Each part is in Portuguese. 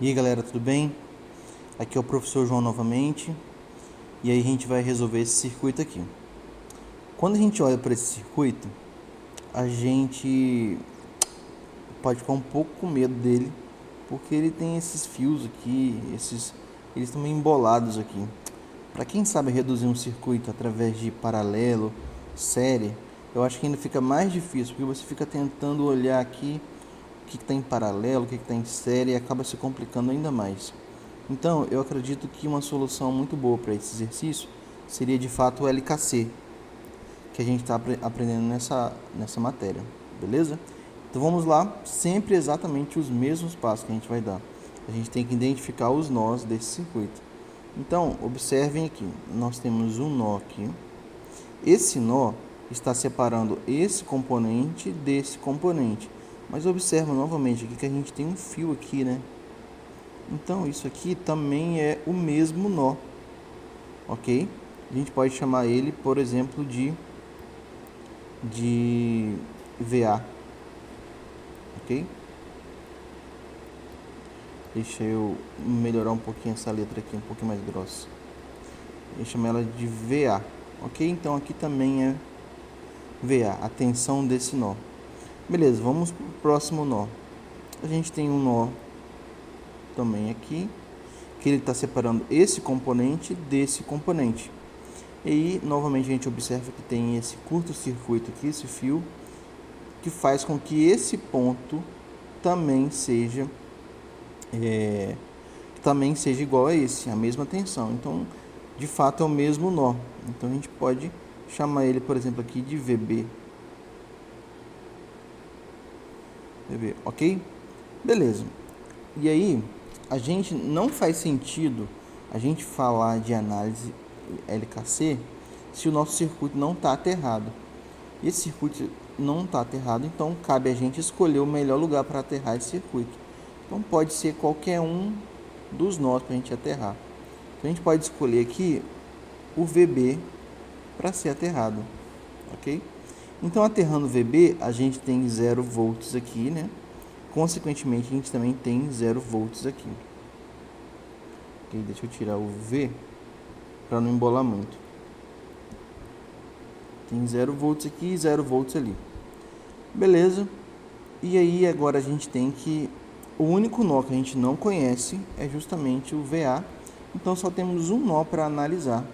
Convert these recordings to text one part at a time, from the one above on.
E aí galera, tudo bem? Aqui é o professor João novamente. E aí a gente vai resolver esse circuito aqui. Quando a gente olha para esse circuito, a gente pode ficar um pouco com medo dele, porque ele tem esses fios aqui, eles estão meio embolados aqui. Para quem sabe reduzir um circuito através de paralelo, série, eu acho que ainda fica mais difícil, porque você fica tentando olhar aqui o que está em paralelo, o que está em série, e acaba se complicando ainda mais. Então, eu acredito que uma solução muito boa para esse exercício seria de fato o LKC, que a gente está aprendendo nessa matéria, beleza? Então vamos lá, sempre exatamente os mesmos passos que a gente vai dar. A gente tem que identificar os nós desse circuito. Então, observem aqui, nós temos um nó aqui. Esse nó está separando esse componente desse componente. Mas observa novamente aqui que a gente tem um fio aqui, né? Então, isso aqui também é o mesmo nó, ok? A gente pode chamar ele, por exemplo, de VA, ok? Deixa eu melhorar um pouquinho essa letra aqui, um pouquinho mais grossa. Eu chamo ela de VA, ok? Então, aqui também é VA, a tensão desse nó. Beleza, vamos para o próximo nó. A gente tem um nó também aqui, que ele está separando esse componente desse componente. E aí, novamente, a gente observa que tem esse curto-circuito aqui, esse fio, que faz com que esse ponto também seja igual a esse, a mesma tensão. Então, de fato, é o mesmo nó. Então, a gente pode chamar ele, por exemplo, aqui de VB. VB, ok? Beleza. E aí, a gente não faz sentido a gente falar de análise LKC se o nosso circuito não está aterrado. E esse circuito não está aterrado, então cabe a gente escolher o melhor lugar para aterrar esse circuito. Então pode ser qualquer um dos nós para a gente aterrar. Então a gente pode escolher aqui o VB para ser aterrado, ok? Então aterrando o VB, a gente tem 0 volts aqui, né? Consequentemente, a gente também tem 0 volts aqui. Ok, deixa eu tirar o V para não embolar muito. Tem 0 volts aqui e 0 volts ali. Beleza. E aí agora a gente tem que... O único nó que a gente não conhece é justamente o VA. Então só temos um nó para analisar.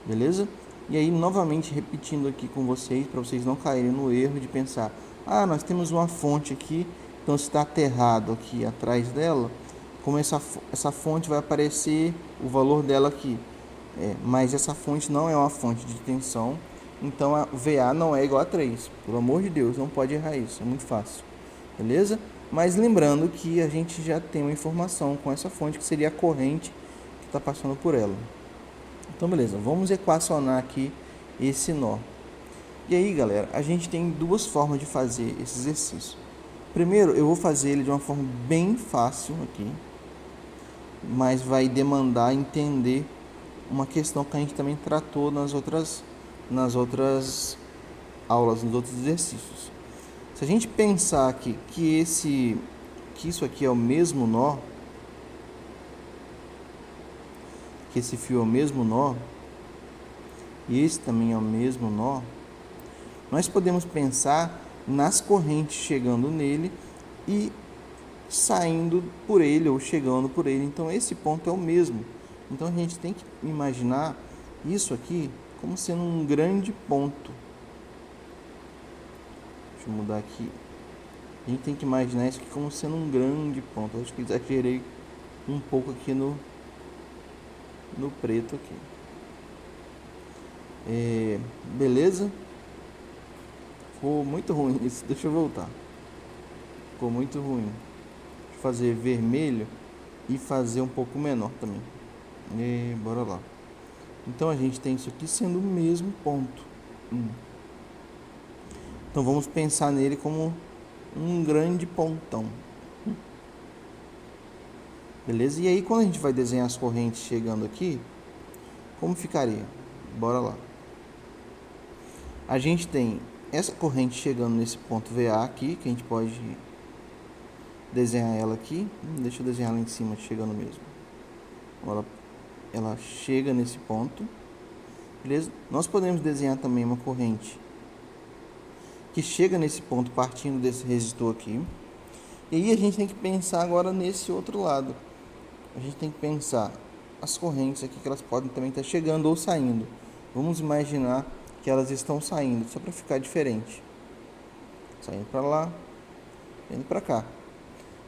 Beleza? E aí novamente repetindo aqui com vocês, para vocês não caírem no erro de pensar: ah, nós temos uma fonte aqui, então se está aterrado aqui atrás dela, como essa fonte vai aparecer o valor dela aqui. Mas essa fonte não é uma fonte de tensão, então a VA não é igual a 3. Pelo amor de Deus, não pode errar isso, é muito fácil. Beleza? Mas lembrando que a gente já tem uma informação com essa fonte, que seria a corrente que está passando por ela. Então, beleza, vamos equacionar aqui esse nó. E aí, galera, a gente tem duas formas de fazer esse exercício. Primeiro, eu vou fazer ele de uma forma bem fácil aqui, mas vai demandar entender uma questão que a gente também tratou nas outras aulas, nos outros exercícios. Se a gente pensar aqui que isso aqui é o mesmo nó, que esse fio é o mesmo nó, e esse também é o mesmo nó, nós podemos pensar nas correntes chegando nele e saindo por ele ou chegando por ele. Então esse ponto é o mesmo. Então a gente tem que imaginar isso aqui como sendo um grande ponto. Deixa eu mudar aqui. A gente tem que imaginar isso aqui como sendo um grande ponto. Eu acho que exagerei um pouco aqui no preto aqui. Beleza? Ficou muito ruim isso. Deixa eu voltar. Ficou muito ruim. Deixa eu fazer vermelho e fazer um pouco menor também. Bora lá. Então a gente tem isso aqui sendo o mesmo ponto. Então vamos pensar nele como um grande pontão. Beleza? E aí quando a gente vai desenhar as correntes chegando aqui, como ficaria? Bora lá. A gente tem essa corrente chegando nesse ponto VA aqui, que a gente pode desenhar ela aqui. Deixa eu desenhar lá em cima, chegando mesmo. Ela chega nesse ponto. Beleza? Nós podemos desenhar também uma corrente que chega nesse ponto partindo desse resistor aqui. E aí a gente tem que pensar agora nesse outro lado. A gente tem que pensar as correntes aqui que elas podem também estar chegando ou saindo. Vamos imaginar que elas estão saindo, só para ficar diferente. Saindo para lá, indo para cá.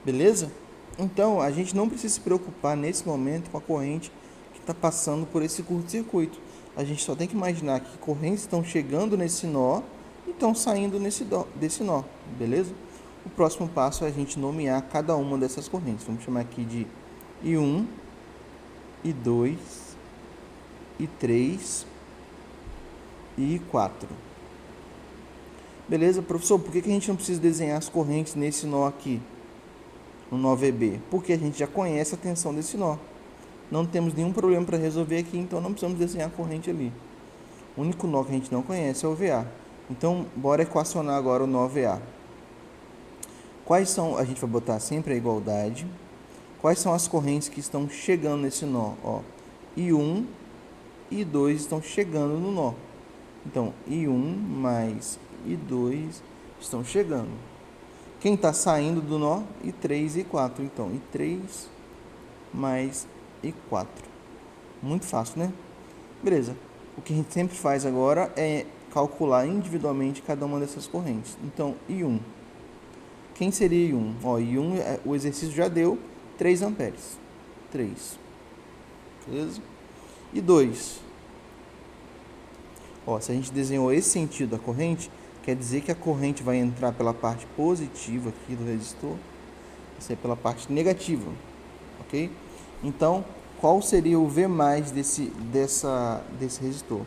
Beleza? Então, a gente não precisa se preocupar nesse momento com a corrente que está passando por esse curto-circuito. A gente só tem que imaginar que correntes estão chegando nesse nó e estão saindo desse nó. Beleza? O próximo passo é a gente nomear cada uma dessas correntes. Vamos chamar aqui de I1, I2, I3 e I4. Beleza, professor? Por que a gente não precisa desenhar as correntes nesse nó aqui, no nó VB? Porque a gente já conhece a tensão desse nó. Não temos nenhum problema para resolver aqui, então não precisamos desenhar a corrente ali. O único nó que a gente não conhece é o VA. Então, bora equacionar agora o nó VA. Quais são, a gente vai botar sempre a igualdade. Quais são as correntes que estão chegando nesse nó? Ó, I1 e I2 estão chegando no nó. Então, I1 mais I2 estão chegando. Quem está saindo do nó? I3 e I4. Então, I3 mais I4. Muito fácil, né? Beleza. O que a gente sempre faz agora é calcular individualmente cada uma dessas correntes. Então, I1. Quem seria I1? Ó, I1, o exercício já deu 3 amperes. 3. Beleza? I2. Ó, se a gente desenhou esse sentido da corrente, quer dizer que a corrente vai entrar pela parte positiva aqui do resistor, isso é pela parte negativa, ok? Então, qual seria o V mais desse resistor?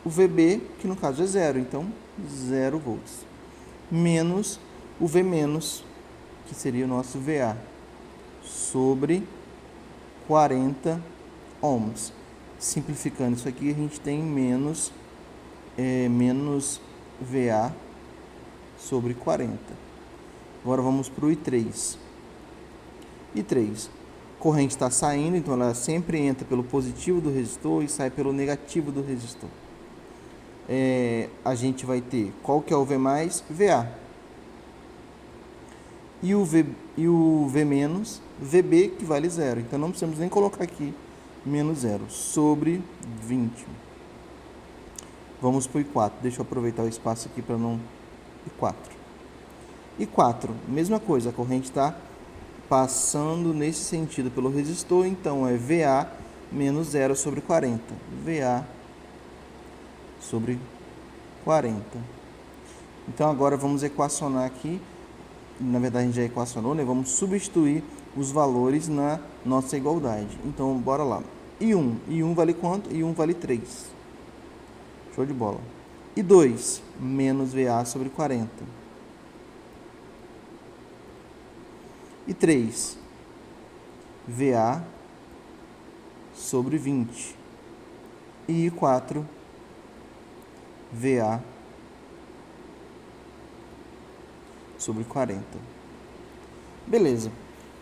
O VB, que no caso é 0, então 0 volts, menos o V menos, que seria o nosso VA, sobre 40 ohms. Simplificando isso aqui, a gente tem menos VA sobre 40. Agora vamos para o I3. I3, corrente está saindo, então ela sempre entra pelo positivo do resistor e sai pelo negativo do resistor. A gente vai ter, qual que é o V mais? VA. E o V menos, VB, que vale 0. Então não precisamos nem colocar aqui menos 0, sobre 20. Vamos para o I4. Deixa eu aproveitar o espaço aqui para não... I4. I4, mesma coisa, a corrente está passando nesse sentido pelo resistor, então é VA menos 0 sobre 40. VA sobre 40. Então agora vamos equacionar aqui. Na verdade a gente já equacionou, né? Vamos substituir os valores na nossa igualdade. Então bora lá. I1 vale quanto? I1 vale 3. Show de bola. I2 menos VA sobre 40. I3 VA sobre 20. E I4 VA sobre 40. Beleza.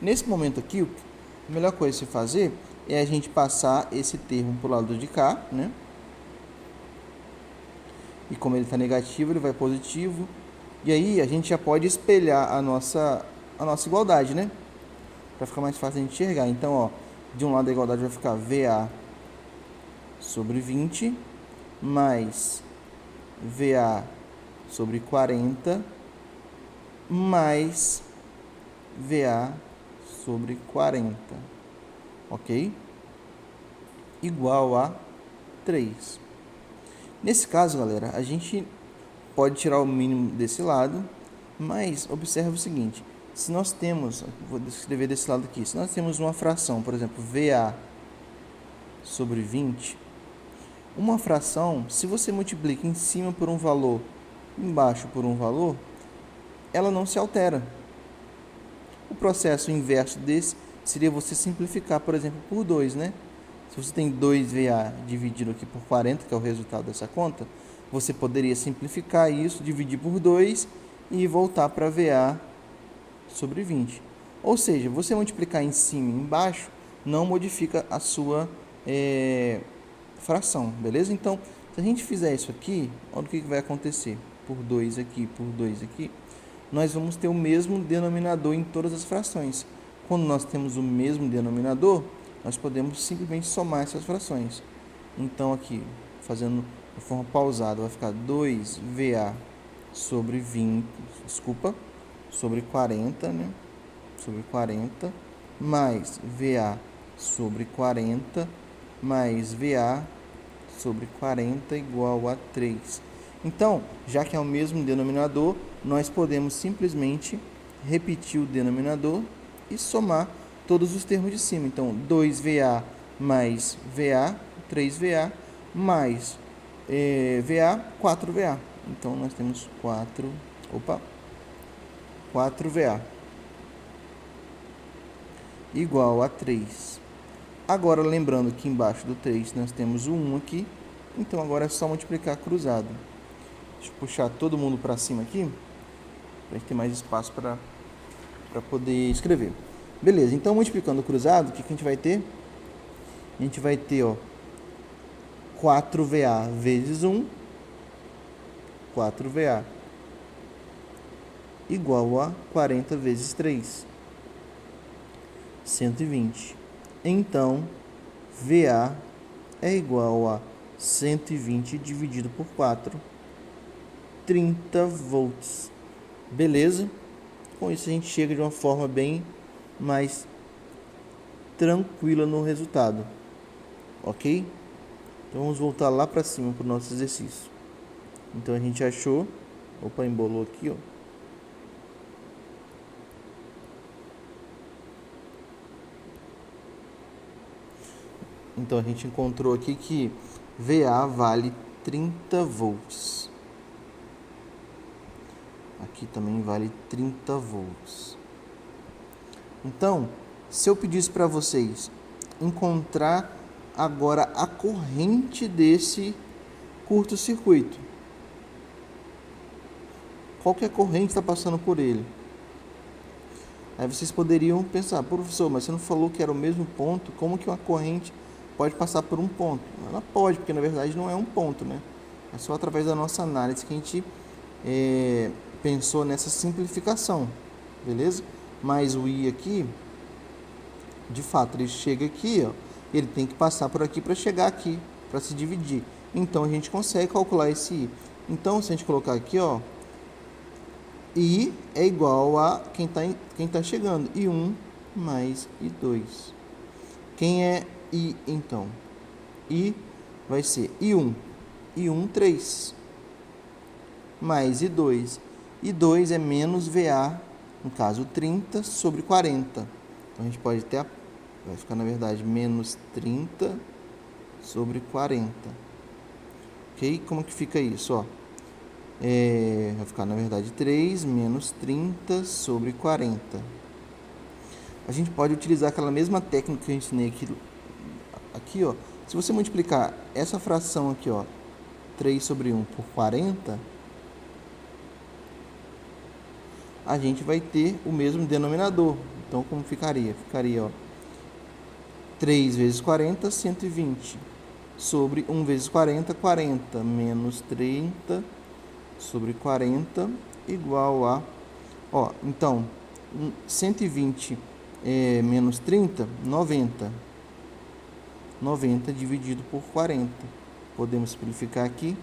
Nesse momento aqui, a melhor coisa a se fazer é a gente passar esse termo para o lado de cá, né? E como ele está negativo, ele vai positivo. E aí a gente já pode espelhar a nossa igualdade, né? Para ficar mais fácil a gente enxergar. Então, ó, de um lado a igualdade vai ficar VA sobre 20 mais VA sobre 40 mais VA sobre 40, ok? Igual a 3. Nesse caso, galera, a gente pode tirar o mínimo desse lado, mas observe o seguinte, se nós temos, vou escrever desse lado aqui, se nós temos uma fração, por exemplo, VA sobre 20, uma fração, se você multiplica em cima por um valor, embaixo por um valor, ela não se altera. O processo inverso desse seria você simplificar, por exemplo, por 2, né? Se você tem 2VA dividido aqui por 40, que é o resultado dessa conta, você poderia simplificar isso, dividir por 2 e voltar para VA sobre 20. Ou seja, você multiplicar em cima e embaixo não modifica a sua fração, beleza? Então, se a gente fizer isso aqui, olha o que vai acontecer. Por 2 aqui, por 2 aqui, nós vamos ter o mesmo denominador em todas as frações. Quando nós temos o mesmo denominador, nós podemos simplesmente somar essas frações. Então, aqui, fazendo de forma pausada, vai ficar 2VA sobre 20, sobre 40, né? Sobre 40, mais VA sobre 40, mais VA sobre 40 igual a 3. Então, já que é o mesmo denominador, nós podemos simplesmente repetir o denominador e somar todos os termos de cima. Então, 2VA mais VA, 3VA, mais VA, 4VA. Então, nós temos 4VA igual a 3. Agora, lembrando que embaixo do 3 nós temos o 1 aqui, então agora é só multiplicar cruzado. Deixa eu puxar todo mundo para cima aqui, para a gente ter mais espaço para poder escrever. Beleza, então multiplicando cruzado, o que a gente vai ter? A gente vai ter, ó, 4VA vezes 1, 4VA, igual a 40 vezes 3, 120. Então, VA é igual a 120 dividido por 4, 30 volts. Beleza? Com isso a gente chega de uma forma bem mais tranquila no resultado. Ok? Então vamos voltar lá para cima para o nosso exercício. Então a gente achou... Opa, embolou aqui, ó. Então a gente encontrou aqui que VA vale 30 volts. Aqui também vale 30 volts. Então, se eu pedisse para vocês encontrar agora a corrente desse curto-circuito, qual que é a corrente que está passando por ele? Aí vocês poderiam pensar, professor, mas você não falou que era o mesmo ponto, como que uma corrente pode passar por um ponto? Ela pode, porque na verdade não é um ponto, né? É só através da nossa análise que a gente pensou nessa simplificação, beleza? Mas o I aqui, de fato, ele chega aqui, ó, ele tem que passar por aqui para chegar aqui, para se dividir. Então a gente consegue calcular esse I. Então, se a gente colocar aqui, ó, I é igual a quem tá chegando, I1 mais I2. Quem é I, então? I vai ser I1, 3, mais I2. I2 é menos VA, no caso 30 sobre 40. Então a gente pode ter, vai ficar na verdade menos 30 sobre 40. Ok? Como que fica isso, ó? Vai ficar na verdade 3 menos 30 sobre 40. A gente pode utilizar aquela mesma técnica que eu ensinei aqui, ó. Se você multiplicar essa fração aqui, ó, 3 sobre 1 por 40, a gente vai ter o mesmo denominador. Então, como ficaria? Ficaria, ó, 3 vezes 40, 120. Sobre 1 vezes 40, 40. Menos 30 sobre 40 igual a... Ó, então, 120 menos 30, 90. 90 dividido por 40. Podemos simplificar aqui.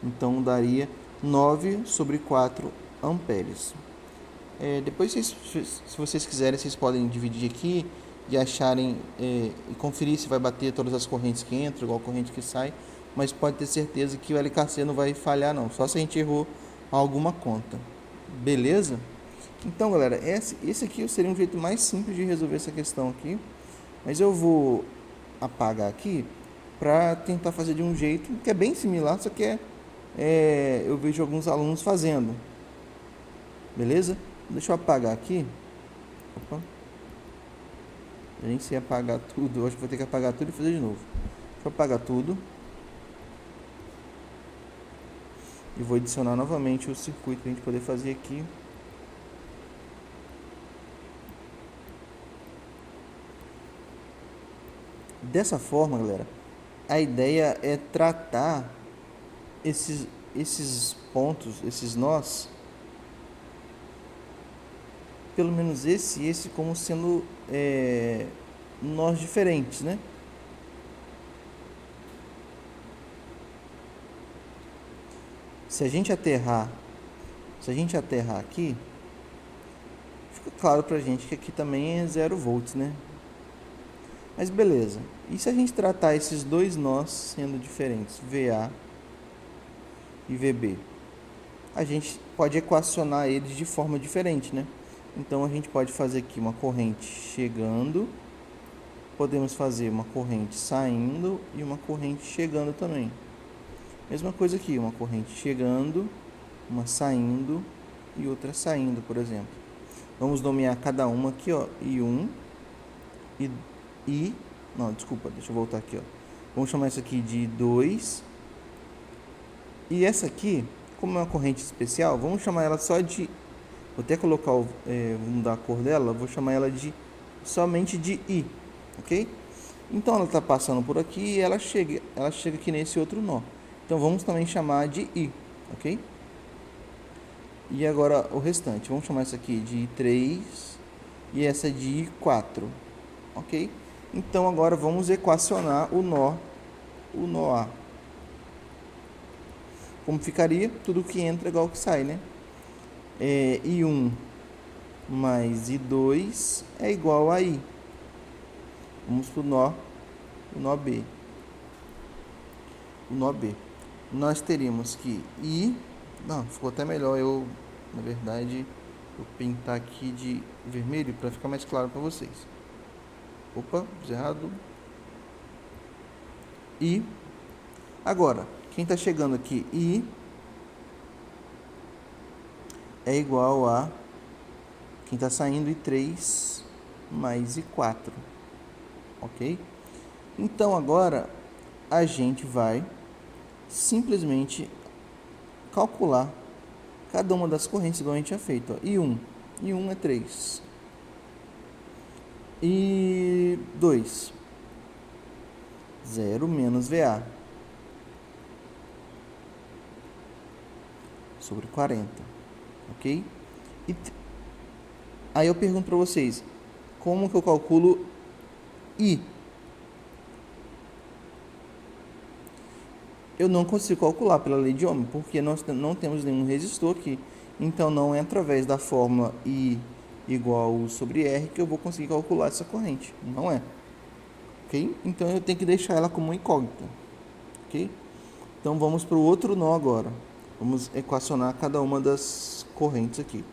Então, daria 9 sobre 4 amperes. Depois, se vocês quiserem, vocês podem dividir aqui e acharem e conferir se vai bater todas as correntes que entram, igual a corrente que sai. Mas pode ter certeza que o LKC não vai falhar, não. Só se a gente errou alguma conta. Beleza? Então, galera, esse aqui seria um jeito mais simples de resolver essa questão aqui. Mas eu vou apagar aqui para tentar fazer de um jeito que é bem similar, só que eu vejo alguns alunos fazendo. Beleza? Deixa eu apagar aqui. Opa. Eu nem sei apagar tudo. Eu acho que vou ter que apagar tudo e fazer de novo. Deixa eu apagar tudo. E vou adicionar novamente o circuito para a gente poder fazer aqui. Dessa forma, galera, a ideia é tratar esses pontos, esses nós, pelo menos esse e esse, como sendo nós diferentes, né? Se a gente aterrar aqui, fica claro pra gente que aqui também é 0 volts, né? Mas beleza. E se a gente tratar esses dois nós sendo diferentes, VA e VB? A gente pode equacionar eles de forma diferente, né? Então a gente pode fazer aqui uma corrente chegando, podemos fazer uma corrente saindo e uma corrente chegando também. Mesma coisa aqui, uma corrente chegando, uma saindo e outra saindo, por exemplo. Vamos nomear cada uma aqui, ó, I1 não, desculpa, deixa eu voltar aqui, ó. Vamos chamar isso aqui de I2. E essa aqui, como é uma corrente especial, vamos chamar ela só de... Vou até colocar, vou mudar a cor dela, vou chamar ela de somente de I, ok? Então ela está passando por aqui e ela chega aqui nesse outro nó. Então vamos também chamar de I, ok? E agora o restante, vamos chamar isso aqui de I3 e essa de I4, ok? Então agora vamos equacionar o nó A. Como ficaria? Tudo que entra é igual que sai, né? I1 mais I2 é igual a I. Vamos para o nó B. O nó B. Nós teríamos que I... Não, ficou até melhor na verdade, eu pintar aqui de vermelho para ficar mais claro para vocês. Opa, fiz errado. I. Agora, quem está chegando aqui, I, é igual a... Quem está saindo, I3 mais I4. Ok? Então, agora, a gente vai simplesmente calcular cada uma das correntes, igual a gente tinha feito. Ó. I1 é 3. I2, 0 menos VA sobre 40, ok? Aí eu pergunto para vocês, como que eu calculo I? Eu não consigo calcular pela lei de Ohm, porque nós não temos nenhum resistor aqui. Então não é através da fórmula I igual sobre R que eu vou conseguir calcular essa corrente. Não é. Ok? Então eu tenho que deixar ela como incógnita. Ok? Então vamos para o outro nó agora. Vamos equacionar cada uma das correntes aqui.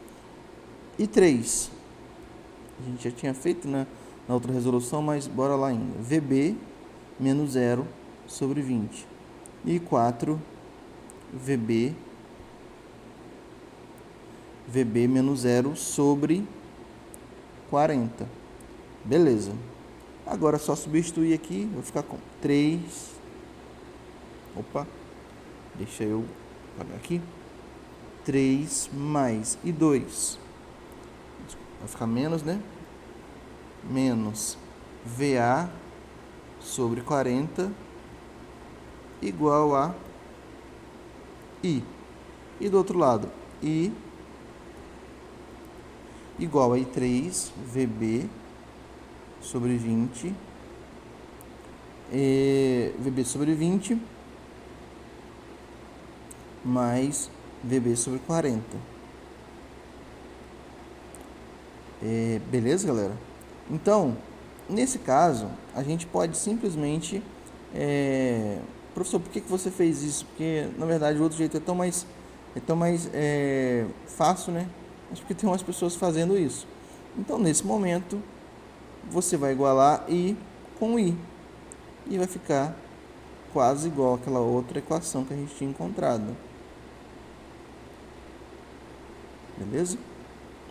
I3. A gente já tinha feito, né, na outra resolução, mas bora lá ainda. VB menos 0 sobre 20. I4 VB menos 0 sobre 40. Beleza. Agora é só substituir aqui, vou ficar com 3. Opa, deixa eu apagar aqui. 3 mais I2. Vai ficar menos, né? Menos VA sobre 40 igual a I. E do outro lado, I igual a I3 VB sobre 20. VB sobre 20 mais VB sobre 40. Beleza, galera? Então, nesse caso, a gente pode simplesmente... professor, por que você fez isso? Porque, na verdade, o outro jeito é tão mais fácil, né? Mas porque tem umas pessoas fazendo isso. Então, nesse momento, você vai igualar I com I. E vai ficar quase igual àquela outra equação que a gente tinha encontrado. Beleza?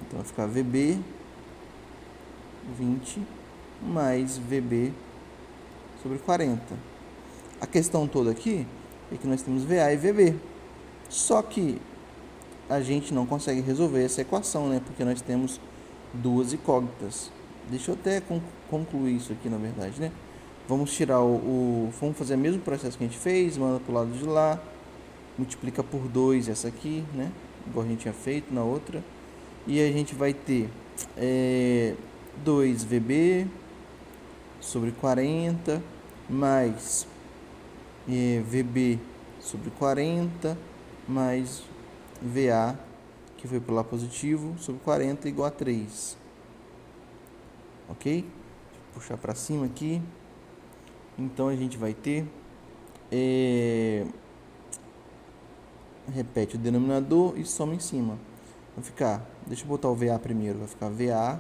Então, vai ficar VB 20 mais VB sobre 40. A questão toda aqui é que nós temos VA e VB. Só que a gente não consegue resolver essa equação, né? Porque nós temos duas incógnitas. Deixa eu até concluir isso aqui, na verdade, né? Vamos tirar vamos fazer o mesmo processo que a gente fez, manda para o lado de lá, multiplica por 2 essa aqui, né? Igual a gente tinha feito na outra. E a gente vai ter 2VB sobre 40 mais VB sobre 40 mais VA, que foi para o lado positivo, sobre 40 igual a 3. Ok? Vou puxar para cima aqui. Então a gente vai ter repete o denominador e soma em cima. Vai ficar, deixa eu botar o VA primeiro, vai ficar VA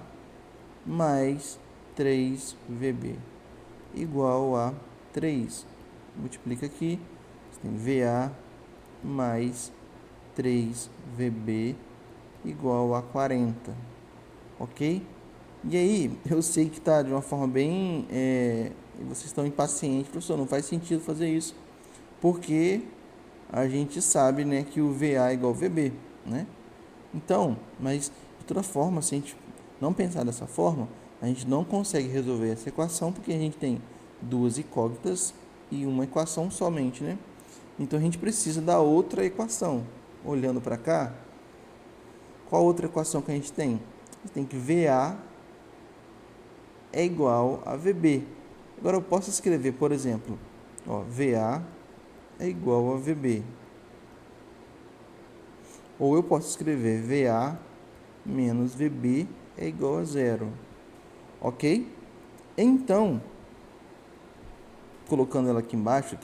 mais 3VB igual a 3. Multiplica aqui, você tem VA mais 3VB igual a 40, ok? E aí, eu sei que está de uma forma bem... vocês estão impacientes, professor, não faz sentido fazer isso, porque a gente sabe, né, que o VA é igual ao VB, né? Então, mas de toda forma, se a gente não pensar dessa forma, a gente não consegue resolver essa equação, porque a gente tem duas incógnitas e uma equação somente, né? Então a gente precisa da outra equação. Olhando para cá, qual outra equação que a gente tem? A gente tem que VA é igual a VB. Agora eu posso escrever, por exemplo, VA é igual a VB. Ou eu posso escrever VA menos VB é igual a 0. Ok? Então, colocando ela aqui embaixo,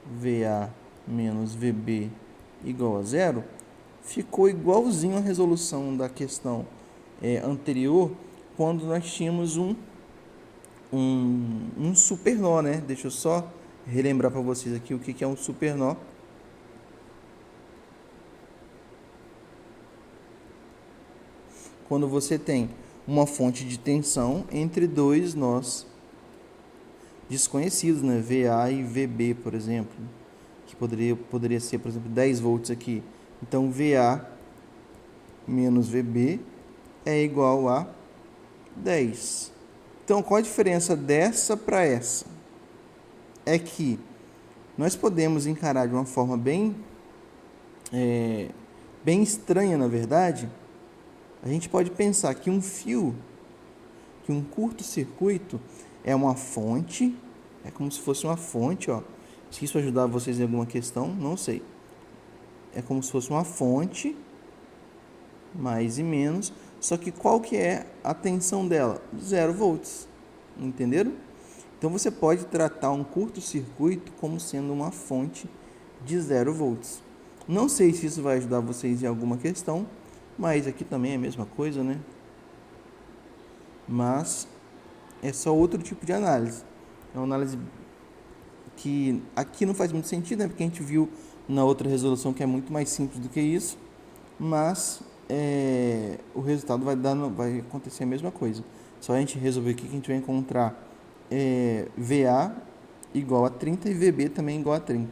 VA menos VB igual a 0, ficou igualzinho a resolução da questão anterior, quando nós tínhamos um supernó, né? Deixa eu só relembrar para vocês aqui o que é um supernó. Quando você tem uma fonte de tensão entre dois nós desconhecidos, né? VA e VB, por exemplo, que poderia ser, por exemplo, 10 volts aqui. Então, VA menos VB é igual a 10. Então, qual a diferença dessa para essa? É que nós podemos encarar de uma forma bem estranha, na verdade. A gente pode pensar que um fio, que um curto-circuito é uma fonte, é como se fosse uma fonte, ó. Se isso ajudar vocês em alguma questão, não sei. É como se fosse uma fonte, mais e menos, só que qual que é a tensão dela? 0 volts, entenderam? Então você pode tratar um curto-circuito como sendo uma fonte de 0 volts. Não sei se isso vai ajudar vocês em alguma questão, mas aqui também é a mesma coisa, né? Mas é só outro tipo de análise. É uma análise que aqui não faz muito sentido, né? Porque a gente viu na outra resolução que é muito mais simples do que isso. Mas o resultado vai acontecer a mesma coisa. Só a gente resolver aqui que a gente vai encontrar VA igual a 30 e VB também igual a 30.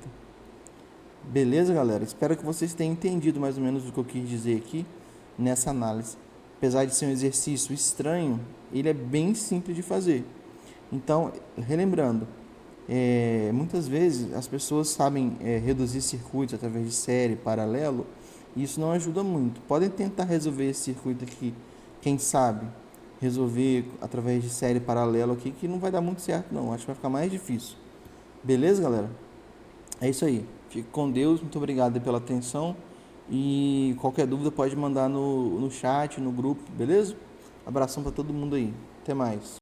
Beleza, galera? Espero que vocês tenham entendido mais ou menos o que eu quis dizer aqui nessa análise. Apesar de ser um exercício estranho, ele é bem simples de fazer. Então, relembrando, muitas vezes as pessoas sabem reduzir circuitos através de série, paralelo, e isso não ajuda muito. Podem tentar resolver esse circuito aqui, quem sabe, resolver através de série paralelo aqui, que não vai dar muito certo não, acho que vai ficar mais difícil. Beleza, galera? É isso aí. Fique com Deus, muito obrigado pela atenção. E qualquer dúvida pode mandar no chat, no grupo, beleza? Abração para todo mundo aí. Até mais.